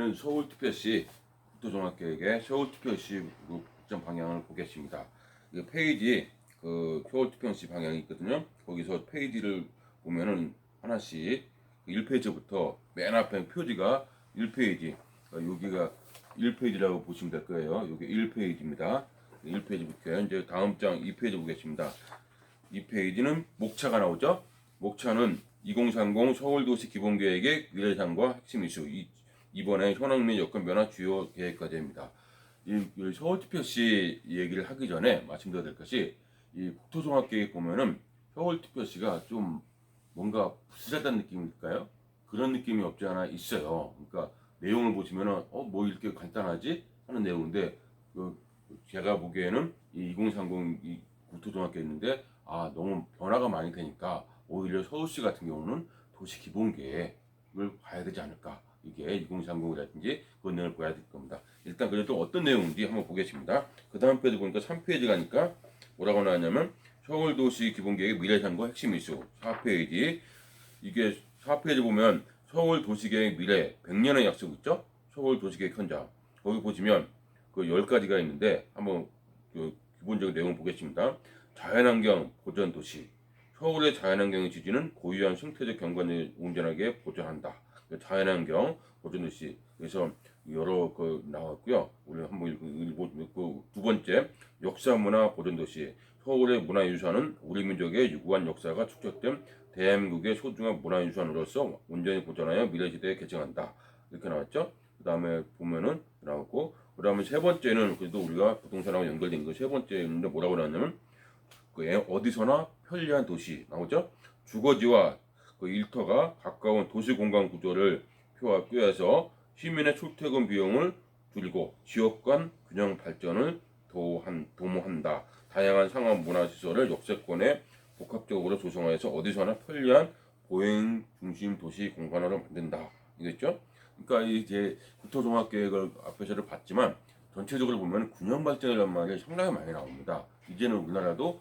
이번에는 서울특별시 국토종합계획의 서울특별시 국정 방향을 보겠습니다. 이 페이지 서울특별시 방향이 있거든요. 거기서 페이지를 보면은 하나씩 1페이지부터 맨 앞에 표지가 1페이지, 여기가 1페이지라고 보시면 될 거예요. 여기 1페이지입니다. 1페이지부터 이제 다음 장 2페이지 보겠습니다. 2페이지는 목차가 나오죠. 목차는 2030 서울도시 기본계획의 미래상과 핵심 이슈, 이번에 현황 및 여건 변화 주요 계획 과제입니다. 이 서울특별시 얘기를 하기 전에 말씀드려야 될 것이, 이 국토종합계획 보면은 서울특별시가 좀 뭔가 부실하다는 느낌일까요? 그런 느낌이 없지 않아 있어요. 그러니까 내용을 보시면은 뭐 이렇게 간단하지 하는 내용인데, 제가 보기에는 이 2030 이 국토종합계획인데 너무 변화가 많이 되니까 오히려 서울시 같은 경우는 도시 기본계획을 봐야 되지 않을까. 이게 2030이라든지 그 내용을 봐야 될 겁니다. 일단 그래도 어떤 내용인지 한번 보겠습니다. 그 다음 페이지 보니까 3페이지 가니까 뭐라고 나왔냐면 서울도시 기본계획 미래상과 핵심 이슈 4페이지. 이게 4페이지 보면 서울도시계획 미래 100년의 약속 있죠? 서울도시계획 현장. 거기 보시면 그 10가지가 있는데 한번 그 기본적인 내용을 보겠습니다. 자연환경 보전도시. 서울의 자연환경의 지지는 고유한 생태적 경관을 온전하게 보존한다. 자연환경 보존도시. 그래서 여러 그 나왔고요. 우리 한번 읽고 두 번째, 역사문화 보존도시. 서울의 문화유산은 우리 민족의 유구한 역사가 축적된 대한민국의 소중한 문화유산으로서 온전히 보존하여 미래시대에 개정한다. 이렇게 나왔죠. 그 다음에 보면은 나왔고, 그 다음에 세 번째는 그래도 우리가 부동산하고 연결된 거 세 번째인데 뭐라고 나왔냐면 어디서나 편리한 도시 나오죠. 주거지와 그 일터가 가까운 도시 공간 구조를 표해서 시민의 출퇴근 비용을 줄이고 지역 간 균형 발전을 도모한다. 다양한 상업 문화시설을 역세권에 복합적으로 조성해서 어디서나 편리한 보행 중심 도시 공간화를 만든다. 이겠죠? 그러니까 이제 국토종합계획을 앞에서를 봤지만 전체적으로 보면 균형 발전이라는 말이 상당히 많이 나옵니다. 이제는 우리나라도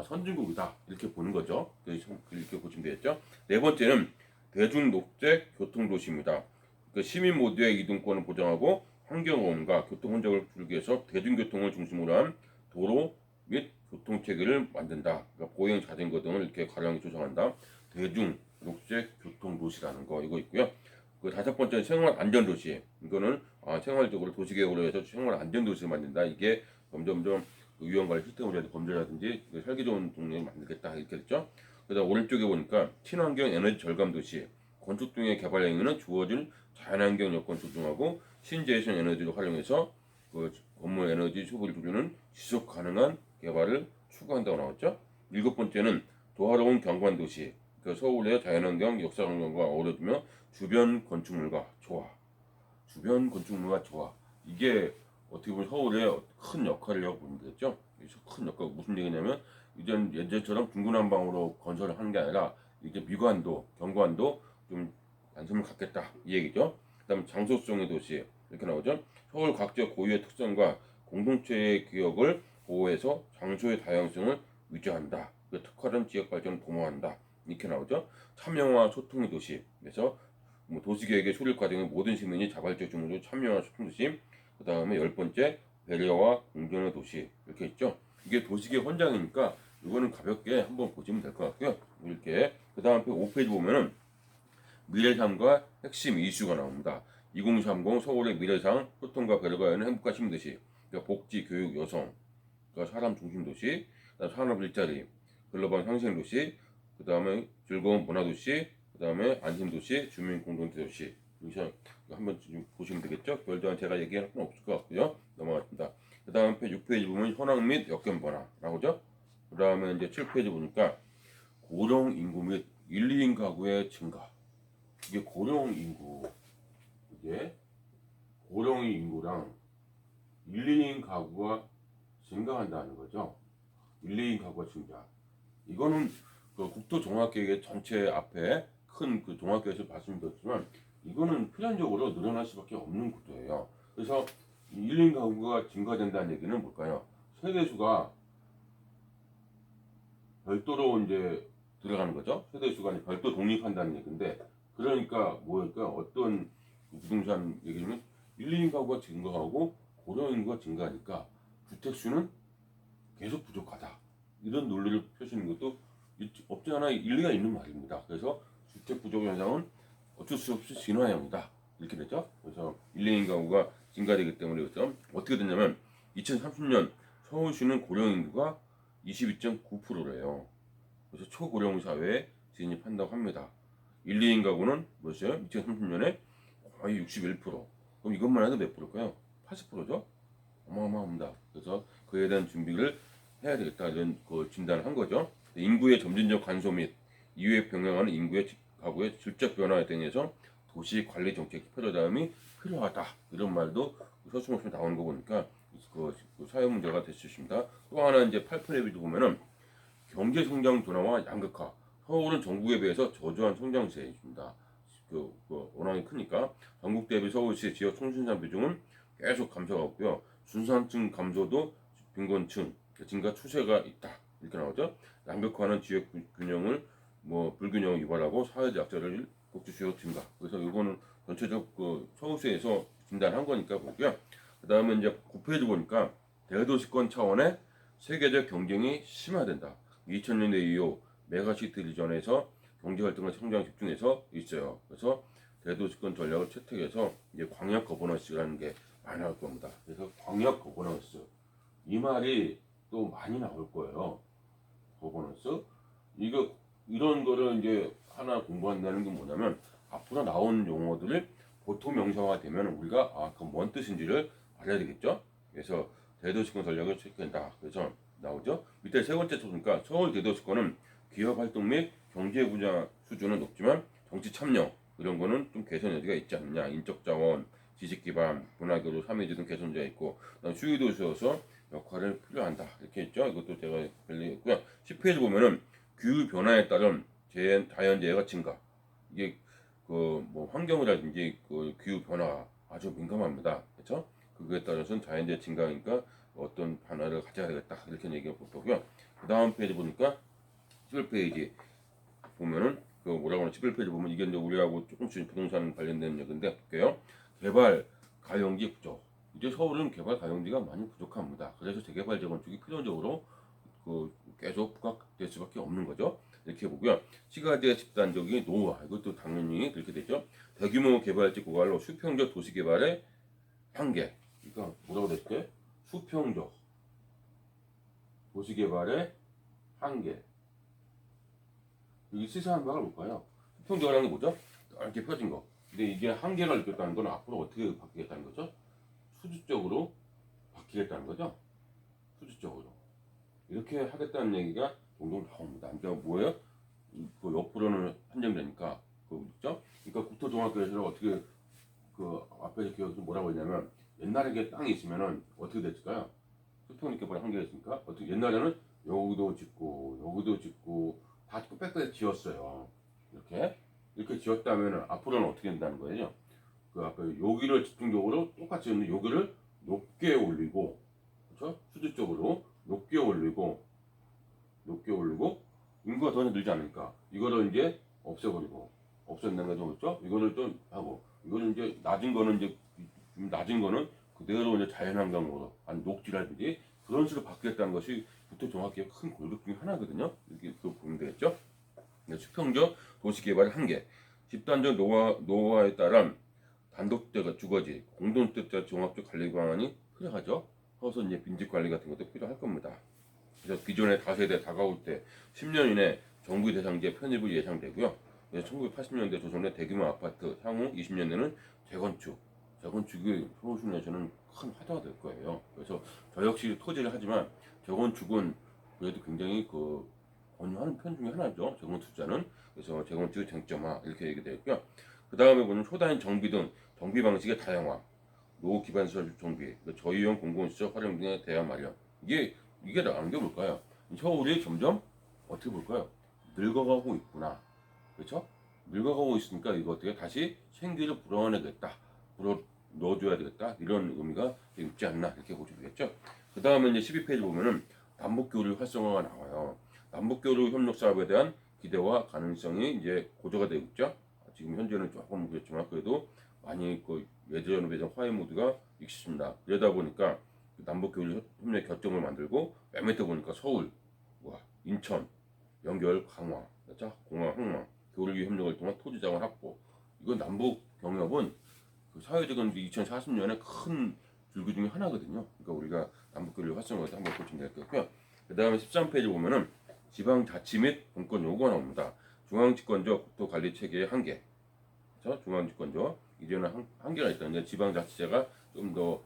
선진국이다 이렇게 보는 거죠. 이렇게 보시면 되겠죠. 네 번째는 대중 녹색 교통 도시입니다. 시민 모두의 이동권을 보장하고 환경오염과 교통 혼잡을 줄이기 위해서 대중교통을 중심으로 한 도로 및 교통체계를 만든다. 그러니까 보행 자전거 등을 이렇게 가량히 조성한다. 대중 녹색 교통 도시라는 거 이거 있고요. 그 다섯 번째는 생활 안전 도시. 이거는 생활적으로 도시계획으로 해서 생활 안전 도시를 만든다. 이게 점점점 위험관리 시스템이라든지 범죄라든지 살기 좋은 동네를 만들겠다 이렇게 했죠. 그다음 오른쪽에 보니까 친환경 에너지 절감 도시. 건축 등의 개발 행위는 주어진 자연환경 여건 조정하고 신재생 에너지를 활용해서 그 건물 에너지 소비를 줄이는 지속 가능한 개발을 추구한다고 나왔죠. 일곱 번째는 도화로운 경관 도시. 서울의 자연환경, 역사환경과 어우러지며 주변 건축물과 조화. 주변 건축물과 조화. 이게 어떻게 보면 서울의 큰 역할이라고 보면 되겠죠. 큰 역할 무슨 얘기냐면 이전 예전처럼 중구난방으로 건설을 하는 게 아니라 이제 미관도 경관도 좀 관심을 갖겠다 이 얘기죠. 그다음 장소성의 도시 이렇게 나오죠. 서울 각지의 고유의 특성과 공동체의 기억을 보호해서 장소의 다양성을 유지한다. 그 특화된 지역 발전을 도모한다. 이렇게 나오죠. 참여와 소통의 도시. 그래서 도시계획의 수립 과정에 모든 시민이 자발적 중으로 참여와 소통 도시. 그 다음에 열 번째 배려와 공존의 도시 이렇게 있죠. 이게 도시계획 헌장이니까 이거는 가볍게 한번 보시면 될 것 같고요. 이렇게 그 다음 5페이지 보면은 미래상과 핵심 이슈가 나옵니다. 2030 서울의 미래상 소통과 배려가 있는 행복한 시민도시. 그러니까 복지, 교육, 여성, 그러니까 사람 중심 도시, 산업 일자리, 글로벌 상생 도시, 그 다음에 즐거운 문화 도시, 그 다음에 안심 도시, 주민 공동체 도시. 여기서 한번 좀 보시면 되겠죠. 별다른 제가 얘기할 건 없을 것 같고요. 넘어갔습니다. 그 다음 6페이지 보면 현황 및 여건 변화 나오죠. 그 다음에 이제 7페이지 보니까 고령 인구 및 1, 2인 가구의 증가. 이게 고령 인구, 이게 고령 인구랑 1, 2인 가구가 증가한다는 거죠. 1, 2인 가구가 증가. 이거는 그 국토종합계획의 전체 앞에 큰 그 종합계획에서 말씀드렸지만 이거는 필연적으로 늘어날 수밖에 없는 구조예요. 그래서 1, 2인 가구가 증가된다는 얘기는 뭘까요? 세대수가 별도로 이제 들어가는 거죠. 세대수가 별도 독립한다는 얘기인데, 그러니까 뭐일까 어떤 부동산 얘기는 1, 2인 가구가 증가하고 고령 인구가 증가하니까 주택 수는 계속 부족하다. 이런 논리를 펴시는 것도 없지 않아 일리가 있는 말입니다. 그래서 주택 부족 현상은 어쩔 수 없이 진화형이다. 이렇게 되죠. 그래서 1, 2인 가구가 증가되기 때문에 그래서 어떻게 됐냐면 2030년 서울시는 고령 인구가 22.9%래요. 그래서 초고령 사회에 진입한다고 합니다. 1, 2인 가구는 뭐였어요? 2030년에 거의 61%. 그럼 이것만 해도 몇 프로일까요? 80%죠? 어마어마합니다. 그래서 그에 대한 준비를 해야 되겠다 이런 그 진단을 한 거죠. 인구의 점진적 감소 및 이후에 병행하는 인구의 가구의 질적 변화에 대해서 도시 관리 정책 필요함이 필요하다 이런 말도 서슴없이 나오는 거 보니까 그 사회 문제가 될 수 있습니다. 또 하나 이제 8편에 보면은 경제 성장 둔화와 양극화. 서울은 전국에 비해서 저조한 성장세에 있습니다. 워낙에 크니까 전국 대비 서울시 지역 총생산 비중은 계속 감소하고 있고요. 중산층 감소도 빈곤층 증가 추세가 있다. 이렇게 나오죠. 양극화는 지역 균형을 불균형을 유발하고 사회적 약자를 국지수요 증가. 그래서 이거는 전체적 서울시에서 진단한 거니까 보고요. 그 다음에 이제 9페이지 보니까 대도시권 차원의 세계적 경쟁이 심화된다. 2000년대 이후 메가시티 리전에서 경제활동과 성장 집중해서 있어요. 그래서 대도시권 전략을 채택해서 이제 광역 거버넌스라는 게 많이 나올 겁니다. 그래서 광역 거버넌스 이 말이 또 많이 나올 거예요. 거버넌스 이런 거를 이제 하나 공부한다는 게 뭐냐면 앞으로 나온 용어들을 보통 명사화되면 우리가 그건 뭔 뜻인지를 알아야 되겠죠. 그래서 대도시권 전략을 채택한다. 그래서 나오죠. 밑에 세 번째 보니까 서울 대도시권은 기업 활동 및 경제 분야 수준은 높지만 정치 참여 이런 거는 좀 개선 여지가 있지 않느냐. 인적 자원, 지식 기반, 문화교류, 사회주 등 개선자가 있고 수유도시여서 역할을 필요한다. 이렇게 있죠. 이것도 제가 별리했고요. 10페이지 보면은 기후 변화에 따른 자연재해가 증가. 이게 환경이라든지 기후 변화 아주 민감합니다. 그렇죠? 그거에 따라서는 자연재해 증가니까 어떤 변화를 가져야 되겠다 이렇게 얘기해 볼 거고요. 그 다음 페이지 보니까 11페이지 보면은 뭐라고 하나 11페이지 보면 이게 이제 우리하고 조금씩 부동산 관련된 얘기인데 볼게요. 개발 가용지 부족. 이제 서울은 개발 가용지가 많이 부족합니다. 그래서 재개발 재건축이 필연적으로 계속 부각될 수밖에 없는 거죠. 이렇게 보고요. 시가지의 집단적인 노후화 이것도 당연히 그렇게 되죠. 대규모 개발지 고갈로 수평적 도시 개발의 한계. 그러니까 뭐라고 됐을까요? 수평적 도시 개발의 한계. 여기 시사한 바가 뭘까요? 수평적이라는 게 뭐죠? 이렇게 펴진 거. 근데 이게 한계를 느꼈다는 건 앞으로 어떻게 바뀌겠다는 거죠? 수직적으로 바뀌겠다는 거죠? 수직적으로. 이렇게 하겠다는 얘기가 종종 나옵니다. 그러니까 뭐예요? 옆으로는 한정되니까. 그죠? 그러니까 국토종합계획을 어떻게 앞에 기억에서 뭐라고 했냐면 옛날에 이게 땅이 있으면은 어떻게 됐을까요? 수평 개발 한계가 있으니까 어떻게 옛날에는 여기도 짓고 다 빽빽하게 지었어요. 이렇게 지었다면은 앞으로는 어떻게 된다는 거예요? 앞에 여기를 집중적으로 똑같이 있는 여기를 높게 올리고, 그렇죠? 수직적으로 높게 올리고 인구가 더 늘지 않으니까 이거를 이제 없앤다는 거죠, 그렇죠? 이거를 좀 하고 이거는 이제 낮은 거는 그대로 이제 자연환경으로 녹지라든지 그런 식으로 바뀌었다는 것이 국토종합계획 큰 골격 중에 하나거든요. 이렇게 보면 되겠죠. 수평적 도시개발의 한계, 집단적 노후화에 따른 단독적 주거지, 공동주택자 종합적 관리 방안이 필요하죠. 그래서 이제 빈집 관리 같은 것도 필요할 겁니다. 그래서 기존의 다세대 다가올 때 10년 이내 정부 대상지의 편입을 예상되고요. 1980년대 조성된 대규모 아파트 향후 20년대는 재건축이 서울시내에서는 큰 화두가 될 거예요. 그래서 저 역시 토지를 하지만 재건축은 그래도 굉장히 권유하는 편 중에 하나죠. 재건축 투자는. 그래서 재건축 쟁점화 이렇게 얘기되어 있고요. 그 다음에 보면 초단위 정비 등 정비 방식의 다양화, 노후 기반 시설 정비, 저유형 공공시설 활용 등의 대안 마련. 이게 나온 게 뭘까요? 서울이 점점 어떻게 볼까요? 늙어가고 있구나. 그렇죠? 늙어가고 있으니까 이거 어떻게 다시 생기를 불어내겠다. 넣어줘야 되겠다. 이런 의미가 있지 않나 이렇게 보시면 되겠죠. 그 다음에 이제 12페이지 보면은 남북교류 활성화가 나와요. 남북교류 협력 사업에 대한 기대와 가능성이 이제 고조가 되고 있죠. 지금 현재는 조금 그렇지만 그래도 많이 그 외전에 비해서 화해 모드가 있습니다. 그러다 보니까 남북 교류 협력 결정을 만들고 맨 밑에 보니까 서울, 인천, 연결 강화, 그렇죠? 공항 항만, 교류 협력을 통한 토지자원 확보. 이건 남북 경협은 그 사회적인 2040년에 큰 줄기 중에 하나거든요. 그러니까 우리가 남북 교류 활성화를 한번 보시면 될 것 같고요. 그 다음에 13페이지 보면은 지방자치 및 분권 요구가 나옵니다. 중앙집권적 국토관리 체계의 한계. 그렇죠? 중앙집권적 이제는 한계가 있다. 이제 지방자치제가 좀 더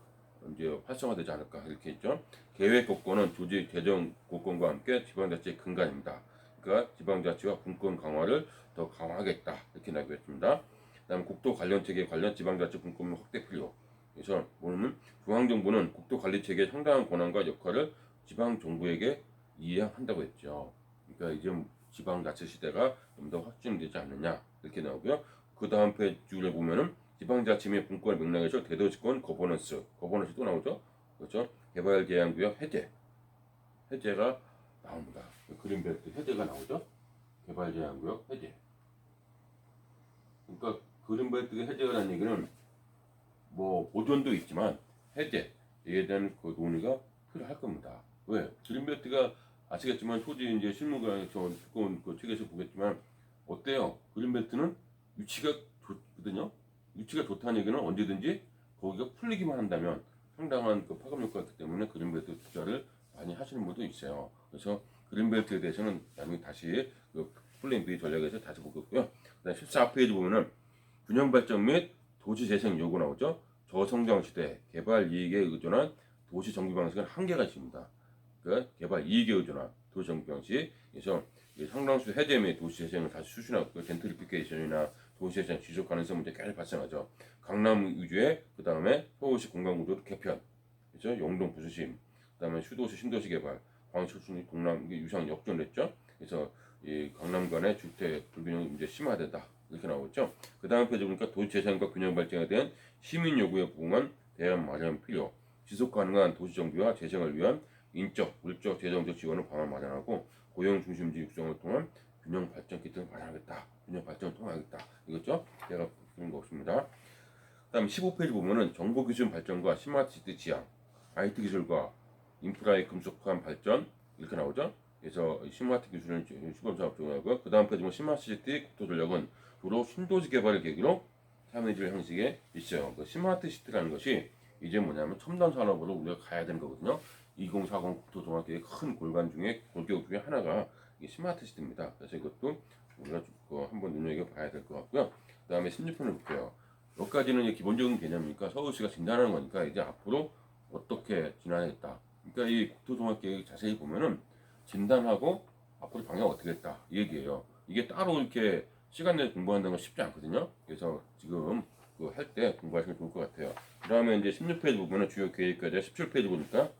이제 활성화되지 않을까 이렇게 있죠. 계획 고건은 조직 재정 고건과 함께 지방자치의 근간입니다. 그러니까 지방자치와 분권 강화를 더 강화하겠다 이렇게 나오고 있습니다. 그다음 국토 관련 체계 관련 지방자치 분권 확대 필요. 그래서 뭐냐면 중앙정부는 국토 관리 체계의 상당한 권한과 역할을 지방정부에게 이양한다고 했죠. 그러니까 이제 지방자치 시대가 좀 더 확진되지 않느냐 이렇게 나오고요. 그 다음 페이지를 보면은 지방자치 및 분권 맥락에서 대도시권 거버넌스 또 나오죠. 그렇죠? 개발제한구역 해제가 나옵니다. 그린벨트 해제가 나오죠. 개발제한구역 해제. 그러니까 그린벨트가 해제라는 얘기는 뭐 보존도 있지만 해제에 대한 그 논의가 필요할 겁니다. 왜? 그린벨트가 아시겠지만 토지 이제 실무가에서 두꺼운 그 책에서 보겠지만 어때요? 그린벨트는 위치가 좋거든요. 위치가 좋다는 얘기는 언제든지 거기가 풀리기만 한다면 상당한 그 파급 효과가 있기 때문에 그린벨트 투자를 많이 하시는 분도 있어요. 그래서 그린벨트에 대해서는 나중에 다시 그 플랜 B 전략에서 다시 보겠고요. 그다음 14페이지 보면은 균형 발전 및 도시 재생 요구 나오죠. 저성장 시대 개발 이익에 의존한 도시 정비 방식은 한계가 있습니다. 그러니까 개발 이익에 의존한 도시 정비 방식. 그래서 상당수 해제 및 도시 재생을 다시 추진하고 젠트리피케이션이나 도시 재생 지속 가능성 문제 계속 발생하죠. 강남 위주의 그 다음에 서울시 공간 구조 개편, 그렇죠? 영동 부수심, 그 다음에 수도시 신도시 개발, 광철순이 동남 유상 역전됐죠. 그래서 이 강남 간의 주택 불균형이 문제 심화된다. 이렇게 나오죠. 그 다음 페이지 보니까 도시 재생과 균형 발전에 대한 시민 요구에 부응한 대안 마련 필요, 지속 가능한 도시 정비와 재생을 위한 인적, 물적, 재정적 지원을 방안 마련하고 고용 중심지 육성을 통한 균형 발전 기틀을 마련하겠다. 균형 발전을 통하겠다. 이거죠? 제가 그런 거 없습니다. 그다음 15페이지 보면은 정보 기술 발전과 스마트 시티 지향, IT 기술과 인프라의 금속화한 발전 이렇게 나오죠. 그래서 스마트 기술은 시범 사업 중하고요. 그 다음 페이지 보면 스마트 시티 국토 전략은 주로 신도시 개발을 계기로 참여질 형식에 있어요. 그 스마트 시티라는 것이 이제 뭐냐면 첨단 산업으로 우리가 가야 되는 거거든요. 2040 국토 종합계획 큰 골반 중에 골격 중에 하나가 이 스마트 시티입니다. 그래서 이것도 우리가 한번 눈여겨봐야 될 것 같고요. 그 다음에 16편을 볼게요. 여기까지는 기본적인 개념이니까 서울시가 진단하는 거니까 이제 앞으로 어떻게 진행하겠다. 그러니까 이 국토종합계획 자세히 보면은 진단하고 앞으로 방향 어떻게 했다 이 얘기예요. 이게 따로 이렇게 시간 내에 공부한다는 건 쉽지 않거든요. 그래서 지금 할 때 공부하시면 좋을 것 같아요. 그 다음에 이제 16페이지 보면은 주요 계획까지 17페이지 보니까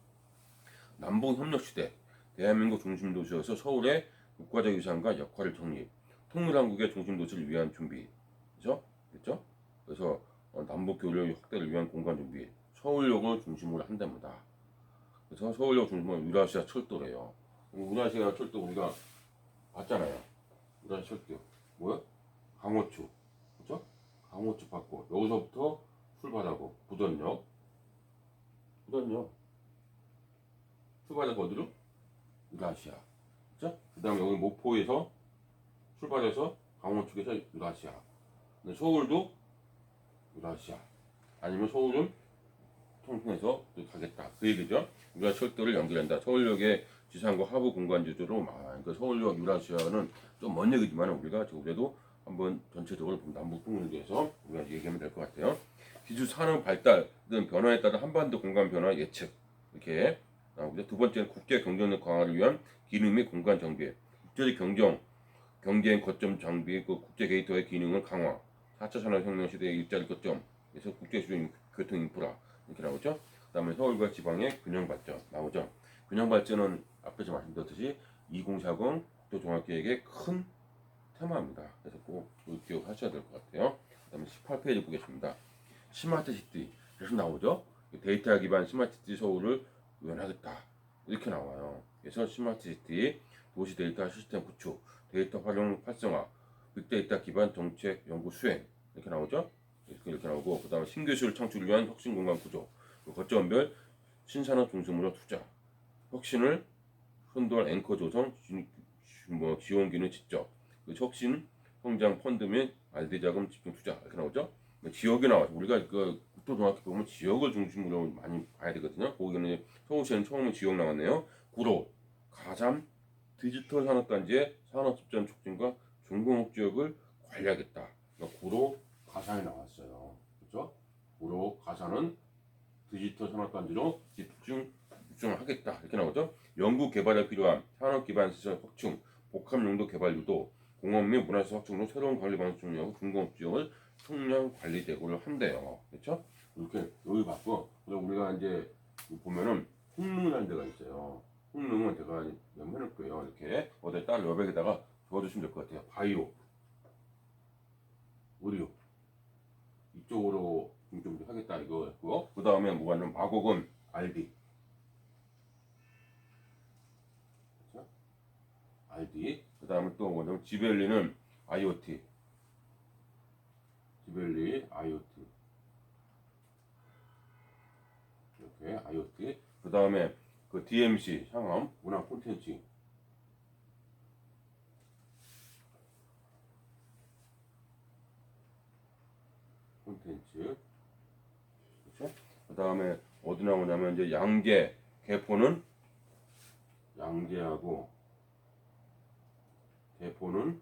남북협력시대 대한민국 중심도시여서 서울의 국가적 위상과 역할을 정립, 통일한국의 중심도시를 위한 준비, 그죠? 그래서 남북 교류 확대를 위한 공간 준비, 서울역을 중심으로 한답니다. 그래서 서울역 중심으로 유라시아 철도래요. 유라시아 철도 우리가 봤잖아요. 유라시아 철도 뭐야? 강호추, 그죠? 강호추 받고 여기서부터 출발하고 부전역 출발해서 어디로? 유라시아, 그죠? 그 다음에 여기 목포에서 출발해서 강원 쪽에서 유라시아. 서울도 유라시아. 아니면 서울은 통해서 가겠다. 그 얘기죠. 유라 철도를 연결한다. 서울역의 지상과 하부 공간 주조로 그러니까 서울역 유라시아는 좀 먼 얘기지만 우리가 그래도 한번 전체적으로 남북 통일에 대해서 우리가 얘기하면 될 것 같아요. 기술 산업 발달 등 변화에 따른 한반도 공간 변화 예측 이렇게 나오고요. 두 번째는 국제 경쟁력 강화를 위한 기능 및 공간 정비, 국제적 경쟁 거점 장비, 그 국제 게이트웨이 기능을 강화, 4차 산업혁명 시대의 일자리 거점, 그래서 국제 수준 교통 인프라 이렇게 나오죠. 그다음에 서울과 지방의 균형 발전 나오죠. 균형 발전은 앞에서 말씀드렸듯이 2040 국토종합계획의 큰 테마입니다. 그래서 꼭 기억하셔야 될 것 같아요. 그다음에 18페이지 보겠습니다. 스마트 시티 그래서 나오죠. 데이터 기반 스마트 시티 서울을 구현하겠다 이렇게 나와요. 그래서 스마트 시티 도시 데이터 시스템 구축, 데이터 활용 활성화, 빅데이터 기반 정책 연구 수행 이렇게 나오죠. 이렇게 나오고, 그다음에 신규수를 창출을 위한 혁신 공간 구조, 거점별 신산업 중심으로 투자, 혁신을 선도할 앵커 조성, 지원기는 직접, 혁신 성장 펀드 및 RD 자금 집중 투자 이렇게 나오죠. 지역이 나와서 우리가 그 국토종합기 보면 지역을 중심으로 많이 봐야 되거든요. 거기는 서울시는 처음에 지역 나왔네요. 구로, 가삼, 디지털 산업단지의 산업 집단 촉진과 중공업 지역을 관리하겠다. 그러니까 구로, 가산이 나왔어요. 그렇죠? 구로, 가산은 디지털 산업단지로 집중을 하겠다. 이렇게 나오죠. 연구 개발에 필요한 산업 기반 시설 확충, 복합 용도 개발 유도, 공업 및 문화시설 확충으로 새로운 관리 방식 중요하고 중공업 지역을 총량 관리 대구를 한대요. 그렇죠? 이렇게 여기 봤고, 우리가 이제 보면은 홍릉이라는 데가 있어요. 홍릉은 제가 연면할 거예요. 이렇게 어디 딸 여백에다가 적어주시면 될 것 같아요. 바이오, 의료 이쪽으로 좀 하겠다 이거였고, 그 다음에 뭐가 있냐면 마곡은 RD, 그렇죠? RD. 그 다음에 또 뭐냐면 지벨리는 IoT, 지벨리 IoT 이렇게 IoT. 그 다음에 그 DMC 상암 문화 콘텐츠, 그렇죠? 그 다음에 어디 나오냐면 이제 양계, 개포는 양계하고 개포는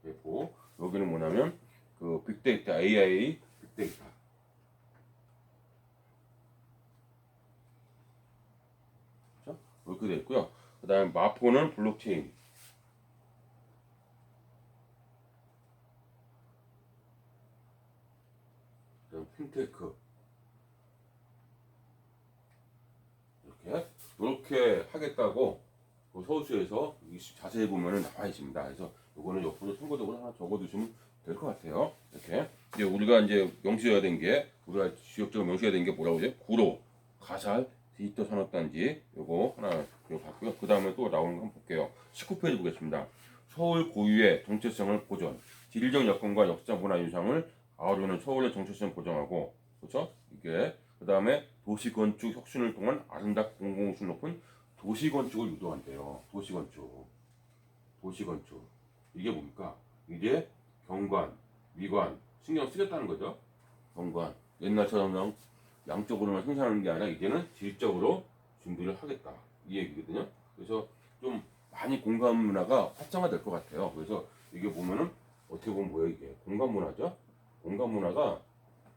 개포. 여기는 뭐냐면 그 빅데이터 AI 빅데이터. 그렇죠? 이렇게 돼 있고요. 그 다음에 마포는 블록체인. 그다음 핀테크. 이렇게 하겠다고 그 서울시에서 자세히 보면은 나와 있습니다. 그래서 요거는 옆으로 참고적으로 하나 적어두시면 될 것 같아요. 이렇게 이제 우리가 이제 명시해야 된 게, 우리가 지역적으로 명시해야 된 게 뭐라고 그러죠? 구로, 가살, 디지털 산업단지 요거 하나 봤고요. 그 다음에 또 나오는 거 한번 볼게요. 19페이지 보겠습니다. 서울 고유의 정체성을 보존, 지리적 여건과 역사적 문화 유산을 아우르는 서울의 정체성 보존하고, 그렇죠? 이게 그 다음에 도시건축 혁신을 통한 아름답고 공공성 높은 도시건축을 유도한대요. 도시건축. 이게 뭡니까? 이게 경관, 미관 신경 쓰겠다는 거죠. 경관. 옛날처럼 양쪽으로만 생산하는 게 아니라 이제는 질적으로 준비를 하겠다. 이 얘기거든요. 그래서 좀 많이 공간 문화가 활성화될 것 같아요. 그래서 이게 보면은 어떻게 보면 뭐예요? 이게 공간 문화죠. 공간 문화가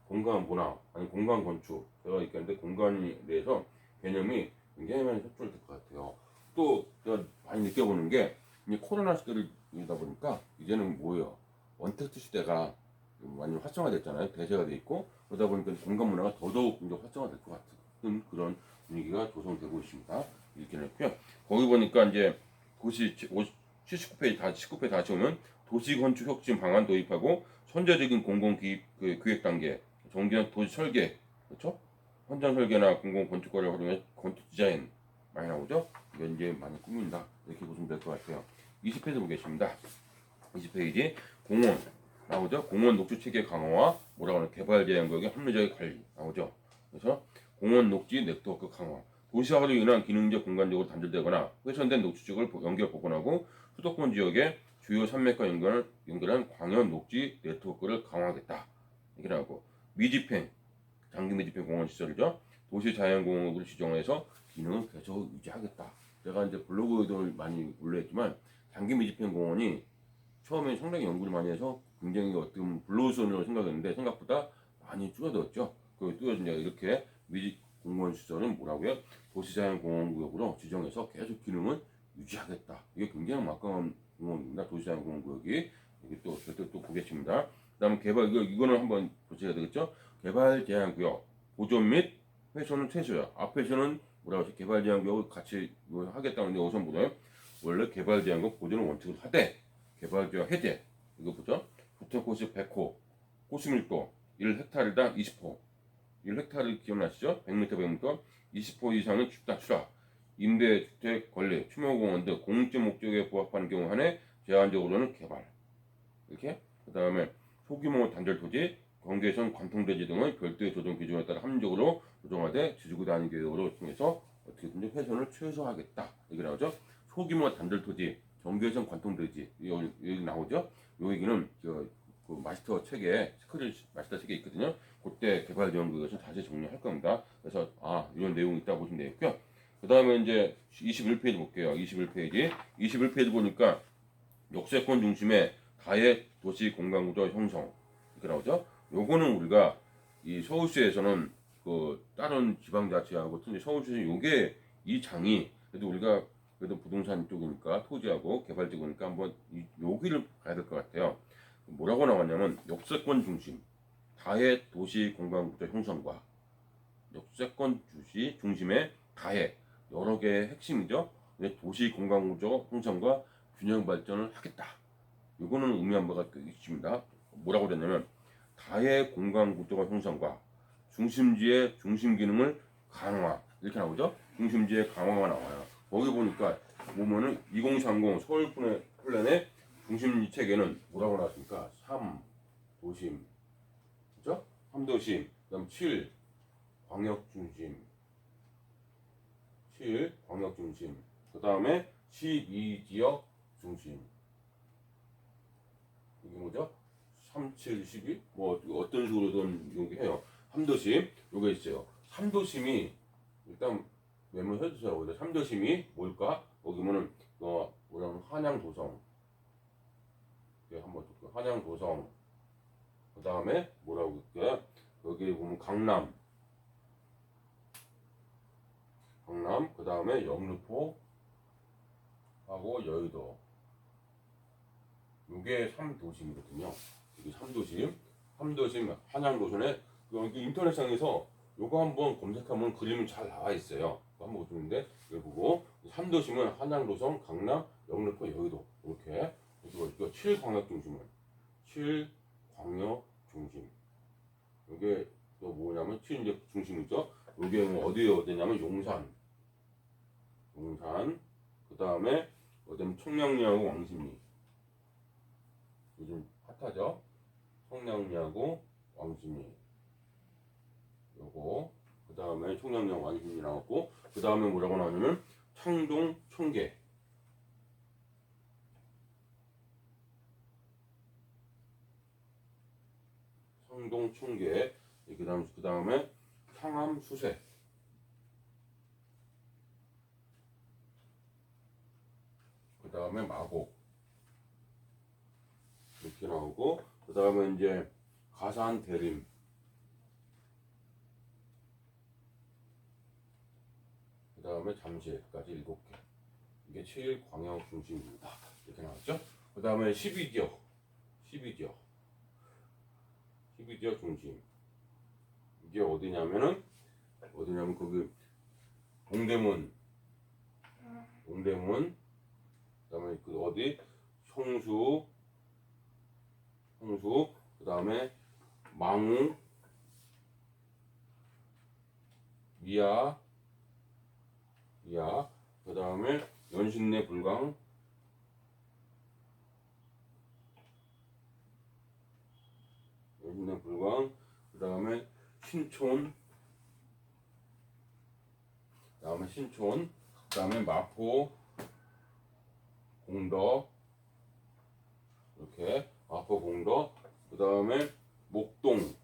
공간 문화 아니 공간 건축 제가 얘기하는데 공간에 대해서 개념이 굉장히 많이 협조될 것 같아요. 또 제가 많이 느껴보는 게 이제 코로나 시대이다 보니까 이제는 뭐예요? 원택트 시대가 많이 활성화됐잖아요. 대세가 돼 있고 그러다 보니까 공간 문화가 더더욱 이제 활성화될 것 같은 그런 분위기가 조성되고 있습니다. 이렇게 했고요. 거기 보니까 이제 도시 79페이지 다 19페이지 다시 오면 도시 건축 혁신 방안 도입하고 선제적인 공공 기획 단계 정기적 도시 설계, 그렇죠? 현장 설계나 공공 건축과를 활용해 건축 디자인 많이 나오죠? 이거 이제 많이 꾸민다 이렇게 보시면 될 것 같아요. 20페이지 보겠습니다. 20페이지 공원 나오죠? 공원 녹지 체계 강화와 뭐라고 하는 개발 제한 구역의 합리적인 관리 나오죠? 그래서 공원 녹지 네트워크 강화, 도시화로 인한 기능적 공간적으로 단절되거나 훼손된 녹지 지역을 연결 복원하고 수도권 지역의 주요 산맥과 연결한 광역 녹지 네트워크를 강화하겠다. 이렇게 나오고 미집행, 장기 미집행 공원 시설이죠. 도시 자연공원으로 지정해서 기능을 계속 유지하겠다. 제가 이제 블로그에도 많이 올렸지만 장기 미집행 공원이 처음에 상당히 연구를 많이 해서 굉장히 어떻게 보면 블루오션으로 생각했는데 생각보다 많이 줄어들었죠. 그 줄어든 이렇게 미집 공원 시설은 뭐라고요? 도시자연공원구역으로 지정해서 계속 기능을 유지하겠다. 이게 굉장히 막강한 공원입니다. 도시자연공원구역이 이게 또 절대 또 보겠습니다. 그다음에 개발 이거는 한번 보셔야 되겠죠. 개발 제한 구역 보존 및 훼손은 최소야. 앞에서는 뭐라고 하죠? 개발 제한 구역을 같이 하겠다는데 우선 보면 원래 개발 제한 구역 보존을 원칙으로 하되 개발 지역 해제 이거 보죠. 주택코스 100호, 호수밀도 1헥타르당 20호. 1헥타르 기억나시죠? 100m, 100m, 20호 이상은 주택 추락, 임대주택 권리, 추모공원 등 공적 목적에 부합하는 경우 한해 제한적으로는 개발. 이렇게 그 다음에 소규모 단절 토지, 경계선 관통대지 등의 별도의 조정 기준에 따라 합리적으로 조정하되 지지구 단위 계획으로 통해서 어떻게든지 훼손을 최소화하겠다. 이게 나오죠. 소규모 단절 토지, 경계선 관통대지 여기 나오죠. 요 얘기는 그 마스터 책에 스크린 마스터 책에 있거든요. 그때 개발되는 것을 다시 정리할 겁니다. 그래서 이런 내용이 있다고 보시면 되겠고요. 그 다음에 이제 21페이지 볼게요. 21페이지 보니까 역세권 중심의 다해 도시 공간구조 형성 이렇게 나오죠. 요거는 우리가 이 서울시에서는 그 다른 지방자치하고 특히 서울시에서 요게 이 장이 그래도 우리가 그래도 부동산 쪽이니까 토지하고 개발적이니까 한번 여기를 가야 될 것 같아요. 뭐라고 나왔냐면 역세권 중심 다해 도시 공간구조 형성과 역세권 주시 중심의 다해 여러 개의 핵심이죠. 도시 공간구조 형성과 균형 발전을 하겠다. 이거는 의미한 바가 있습니다. 뭐라고 그랬냐면 다해 공간 구조가 형성과 중심지의 중심 기능을 강화 이렇게 나오죠. 중심지의 강화가 나와요. 거기 보니까 보면은 2030 서울 플랜의 중심지 체계는 뭐라고 나왔습니까? 3 도심, 그죠? 3도심, 그다음 7 광역 중심, 그 다음에 12지역 중심. 이게 뭐죠? 3, 7, 12? 뭐 어떤 식으로든 얘기해요. 3도심 요게 있어요. 3도심이 일단 메모해 주세요. 3도심이 뭘까? 거기면은 뭐냐면 한양도성. 한번 볼게요. 한양도성. 그 다음에 뭐라고 할까요? 여기 보면 강남. 그 다음에 영등포 하고 여의도. 이게 3도심이거든요. 이게 3도심 한양도선에 여기 인터넷상에서 요거 한번 검색하면 그림이 잘 나와 있어요. 한번 보시는데 이거 보고 3도심은 한양도선, 강남, 영등포, 여의도 이렇게 그리고 7광역중심은 7광역중심. 이게 또 뭐냐면 7 이제 중심이죠. 이게 뭐 어디냐면 용산. 그 다음에 어디냐면 청량리하고 왕십리. 요즘 핫하죠. 청량리하고 왕십리. 요거 그 다음에 청량리하고 왕십리 나왔고 그 다음에 뭐라고 나오냐면 창동, 청계. 그 다음에 상암, 수세. 그 다음에 마곡 이렇게 나오고 그 다음에 이제 가산, 대림. 그 다음에 잠실까지 7개. 이게 7광역 중심입니다. 이렇게 나왔죠. 그 다음에 12지역 중심. 이게 어디냐면 거기 동대문. 그다음에 그 어디 성수. 그다음에 망우, 미아. 그다음에 연신내, 불광. 그다음에 신촌. 그다음에 마포, 공덕. 이렇게 마포, 공덕. 그다음에 목동.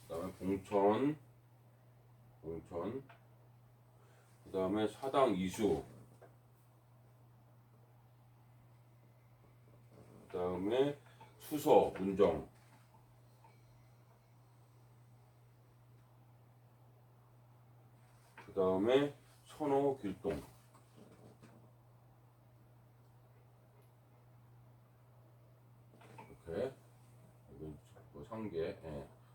그다음에 봉천. 그다음에 사당, 이수. 그다음에 수서, 문정. 그다음에 선호, 길동. 이렇게 상계,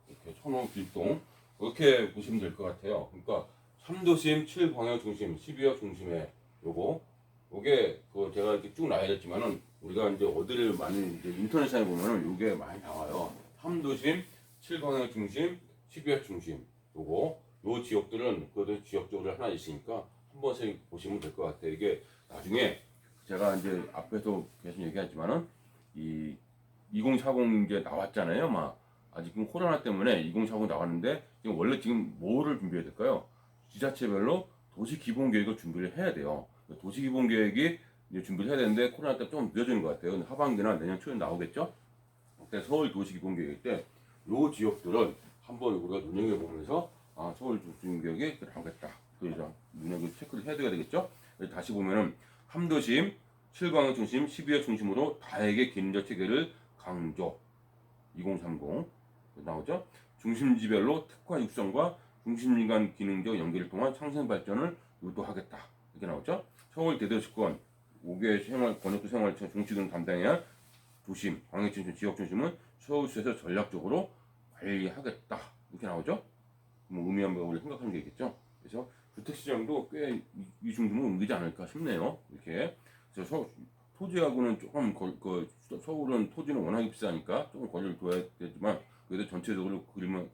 이렇게 선호, 길동 이렇게 보시면 될 것 같아요. 그러니까 3도심, 7광역 중심, 12역 중심에 요게 그 제가 이렇게 쭉 나열했지만은 우리가 이제 어디를 많이 이제 인터넷상에 보면은 요게 많이 나와요. 3도심, 7광역 중심, 12역 중심. 요 지역들은 그래도 지역적으로 하나 있으니까 한 번씩 보시면 될 것 같아요. 이게 나중에 제가 이제 앞에서 계속 얘기했지만은 이 2040 이제 나왔잖아요. 막 아직 지금 코로나 때문에 2040 나왔는데 지금 원래 지금 뭐를 준비해야 될까요? 지자체별로 도시 기본 계획을 준비를 해야 돼요. 도시 기본 계획이 이제 준비를 해야 되는데 코로나 때문에 좀 늦어지는 것 같아요. 하반기나 내년 초에 나오겠죠? 그때 서울 도시 기본 계획 때 요 지역들은 한번 우리가 눈여겨 보면서 아 서울 도시 기본 계획이 나오겠다. 그래서 눈여겨 체크를 해야 되겠죠? 다시 보면은 함도심, 실광역 중심, 12역 중심으로 다액의 기능적 체계를 강조 2030 나오죠. 중심지별로 특화 육성과 중심지 간 기능적 연계를 통한 상생 발전을 유도하겠다. 이렇게 나오죠. 서울 대도시권 5개 생활 권역구 생활 중시 등 담당해야 도심, 광역 중심, 지역 중심은 서울시에서 전략적으로 관리하겠다. 이렇게 나오죠. 뭐 의미한 바를 생각하는 게 있겠죠. 그래서 주택 시장도 꽤 이 정도면 옮기지 않을까 싶네요. 이렇게 그래서 토지하고는 조금 서울은 토지는 워낙 비싸니까 조금 거리를 둬야 되지만 그래도 전체적으로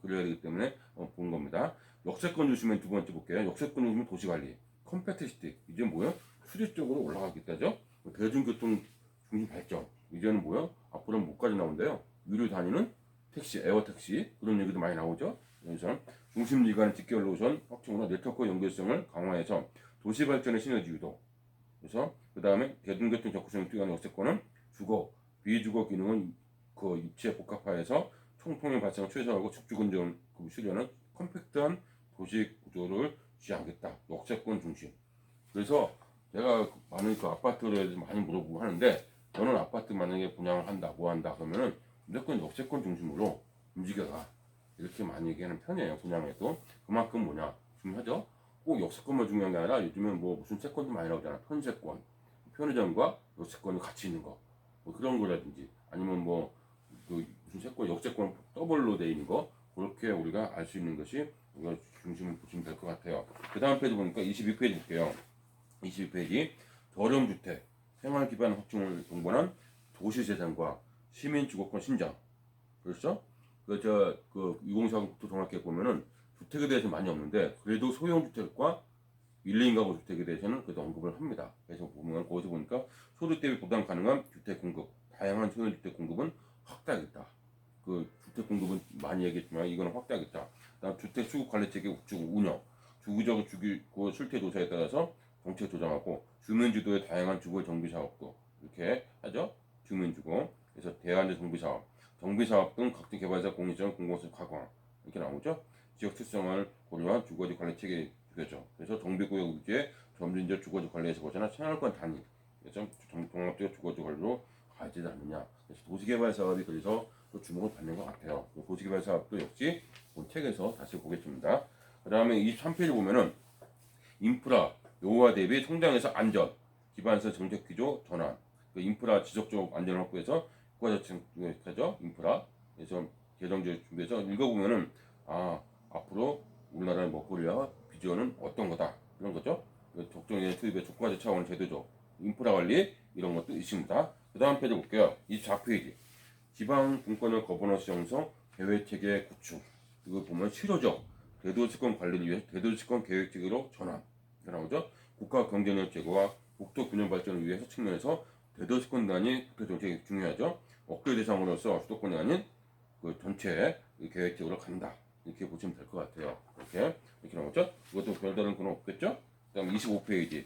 그려야 되기 때문에 본 겁니다. 역세권 중심의 두 번째 볼게요. 역세권 중심은 도시관리, 컴패티시티 이제 뭐요? 수직적으로 올라가겠다죠. 대중교통 중심 발전 이제는 뭐요? 앞으로는 뭐까지 나온대요? 위로 다니는 택시, 에어택시 그런 얘기도 많이 나오죠. 그래서 중심지간 직결 노선 확충으로 네트워크 연결성을 강화해서 도시 발전의 시너지 유도. 그래서 그 다음에 대중교통 접근성을 뛰어난 역세권은 주거, 비주거 기능은 그 입체 복합화해서 총통의 발생을 최소화하고 축주근전 수련은 컴팩트한 도시 구조를 지향하겠다. 역세권 중심. 그래서 제가 많은 그 아파트를 많이 물어보고 하는데 너는 아파트 만약에 분양을 한다, 뭐 한다 그러면은 무조건 역세권 중심으로 움직여가 이렇게 많이 얘기하는 편이에요. 분양에도 그만큼 뭐냐 중요하죠. 꼭 역세권만 중요한 게 아니라 요즘은 뭐 무슨 채권도 많이 나오잖아. 편세권, 편의점과 역세권이 같이 있는 거, 뭐 그런 거라든지 아니면 뭐 그 무슨 채권, 역세권 더블로 돼 있는 거 그렇게 우리가 알 수 있는 것이 우리가 중심을 보시면 될 것 같아요. 그 다음 페이지 보니까 22페이지 볼게요. 22페이지 저렴 주택, 생활 기반 확충을 동반한 도시 재생과 시민 주거권 신장. 그렇죠? 그 2040 국토종합계획 보면은 주택에 대해서 많이 없는데 그래도 소형 주택과 1, 2인 가구 주택에 대해서는 그래도 언급을 합니다. 그래서 보면 거기서 보니까 소득 대비 부담 가능한 주택 공급, 다양한 소형 주택 공급은 확대하겠다. 그 주택 공급은 많이 얘기했지만 이거는 확대하겠다. 그다음 주택 수급 관리 체계 우측 운영, 주기적 주기고 실태 조사에 따라서 정책 조정하고 주민 주도의 다양한 주거 정비 사업도 이렇게 하죠. 주민 주거. 그래서 대안제 정비 사업, 정비 사업 등 각종 개발사 공유적 공공성 가공 이렇게 나오죠. 지역 특성을 고려한 주거지 관리 체계 그죠. 그래서 정비구역 위주의 점진적 주거지 관리에서 벗어나 생활권 단위, 그래서 종합적 주거지 관리로 가지 않느냐. 그래서 도시개발 사업이 그래서 또 주목을 받는 것 같아요. 도시개발 사업도 역시 본 책에서 다시 보겠습니다. 그 다음에 23페이지 보면은 인프라 노후화 대비 성장에서 안전 기반서 정책 기조 전환. 그 인프라 지속적 안전 확보해서 국가자치죠 인프라. 그래서 개정제 준비해서 읽어보면은 아 앞으로 우리나라의 먹거리와 비전은 어떤 거다 이런 거죠. 적정의 투입의 국가자 차원 제도적 인프라 관리 이런 것도 있습니다. 그 다음 페이지 볼게요. 24페이지 지방 분권의 거버넌스 형성 계획 체계 구축. 이거 보면 실효적 대도시권 관리를 위해 대도시권 계획 체계로 전환. 이렇게 나오죠. 국가 경쟁력 제고와 국토 균형 발전을 위해서 측면에서 대도시권 단위 국토 정책이 중요하죠. 억대 대상으로서 수도권이 아닌 그 전체 계획적으로 간다. 이렇게 보시면 될 것 같아요. 이렇게 나오죠. 이것도 별다른 건 없겠죠. 그다음 25페이지.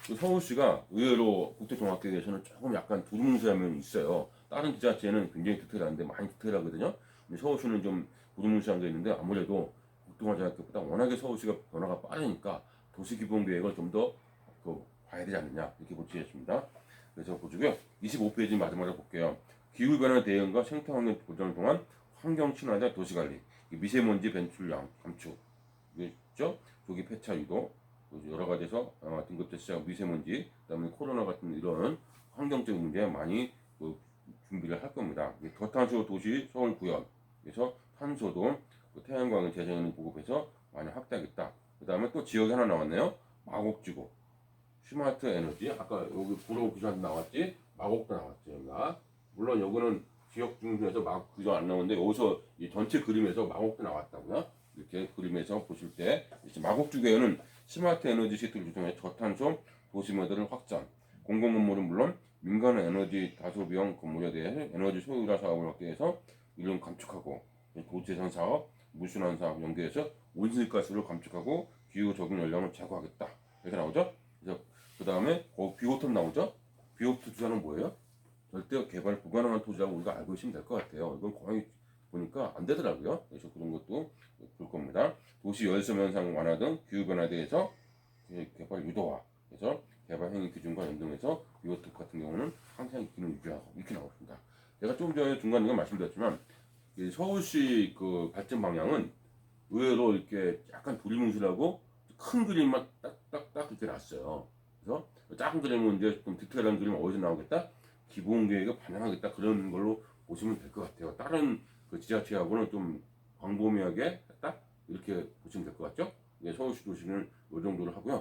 그 서울시가 의외로 국토종합계획에서는 조금 약간 두루뭉술한 면이 있어요. 다른 지자체는 굉장히 디테일한데 많이 디테일하거든요. 근데 서울시는 좀 두루뭉술한 게 있는데 아무래도 국토종합계획보다 워낙에 서울시가 변화가 빠르니까 도시기본계획을 좀 더 봐야 되지 않느냐 이렇게 보시겠습니다. 그래서 보시고요. 25페이지 마지막으로 볼게요. 기후변화 대응과 생태환경 보전을 통한 환경 친화적 도시관리, 미세먼지 배출량 감축, 있죠? 조기 폐차 유도, 여러 가지에서 등급제 시작 미세먼지, 그다음에 코로나 같은 이런 환경적 문제 많이 준비를 할 겁니다. 저탄소 도시 서울 구현, 그래서 탄소도 태양광 재생에너지 보급해서 많이 확대하겠다. 그다음에 또 지역이 하나 나왔네요. 마곡지구, 스마트 에너지. 아까 여기 구로 기사도 나왔지, 마곡도 나왔지 여기가. 물론 여기는 지역 중에서 막 그저 안 나오는데 여기서 이 전체 그림에서 마곡도 나왔다고요. 이렇게 그림에서 보실 때 마곡주계에는 스마트 에너지 시트를 조성해 저탄소 도시 모델을 확장, 공공건물은 물론 민간 에너지 다소비용 건물에 대해 에너지 소유자 사업을 확대해서 이를 감축하고 도시재생 사업, 무순환 사업 연계해서 온실가스를 감축하고 기후 적응 연령을 제고하겠다 이렇게 나오죠. 그래서 그 다음에 비오톱 나오죠. 비오톱 투자는 뭐예요? 절대 개발 불가능한 토지라고 우리가 알고 있으면 될 것 같아요. 이건 거의 보니까 안 되더라고요. 그래서 그런 것도 볼 겁니다. 도시 열섬 현상 완화 등 기후 변화에 대해서 개발 유도화, 그래서 개발 행위 기준과 연동해서 비오톱 같은 경우는 항상 기능 유지하고 이렇게 나왔습니다. 제가 좀 전에 중간중간 말씀드렸지만 서울시 그 발전 방향은 의외로 이렇게 약간 두리뭉실하고 큰 그림만 딱딱딱 이렇게 났어요. 그래서 작은 그림은 이제 좀 디테일한 그림은 어디서 나오겠다? 기본 계획을 반영하겠다 그런 걸로 보시면 될 것 같아요. 다른 그 지자체하고는 좀 광범위하게 딱 이렇게 보시면 될 것 같죠? 예, 서울시 도시는 이 정도로 하고요.